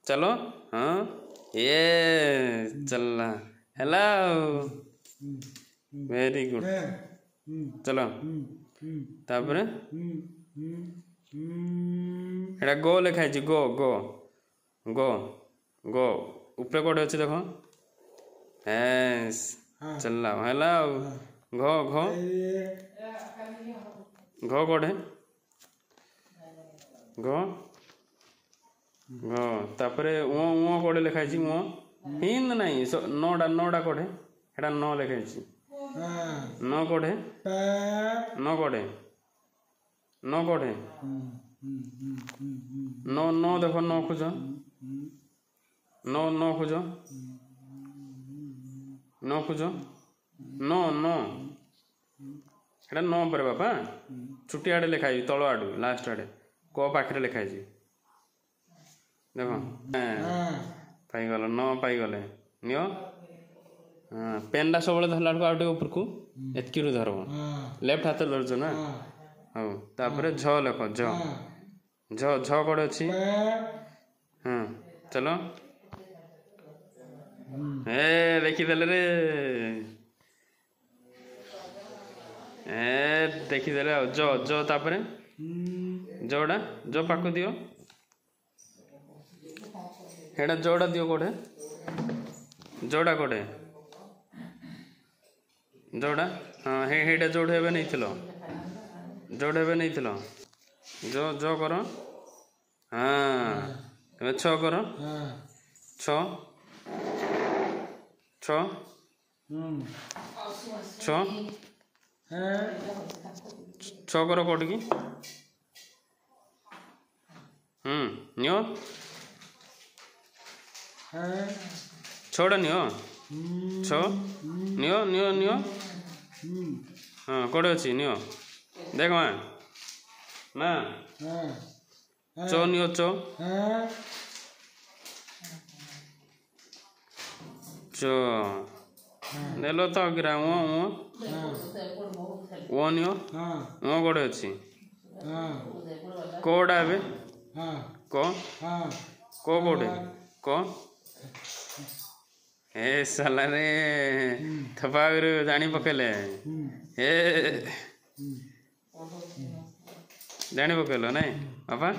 चलो हाँ ये चलना हेलो वेरी गुड चलो तापर एटा गो लिखाई गो गो गो गो ऊपर कोटे अच्छे देख चल हेलो घो घो घो कोटे घो घो तापर ओ ओ कोटे लिखाई ओ हिंद नहीं नौडा नौडा कोटे एटा न लिखाई न कोटे न कोटे न कोटे नो नो देखो नो खोज नो नो खोज नो खोज नो नो एटा नो पर बापा छुट्टी आड़े लिखाई तल आड़ू लास्ट आड़े क पाखे लिखाई देख पाईगल न पाईगले नियो पेनटा सब धरला आउटे ऊपर को एतकी धरब लेफ्ट हाथ धरज ना हाँ तापर झ लेख झ झ झ कड़े अच्छी हाँ चलो ए देखीदेले रे ए देखीदेले जो जो तापर जोड़ा जो पाक दियो हेड़ा जोड़ा दियो कोठे जोड़ा कोठे जोड़ा हाँ हेड़ा जोड़े हेबे नहीं थिलो जोड़े हेबे नहीं थिलो जो जो करो हाँ छ करो छ छ छ छ करो कोट की नियो छोड़ नियो छो नियो नियो नियो हाँ कोड़े अच्छी नियो देख माँ चो नियो चो चो देलो तो गिरा वो नियो वो कोड़े अच्छी कोड़ा है को कोड़े को ए साला रे थपागरु जानी पकेले ए जानी पकेलो नहीं बापा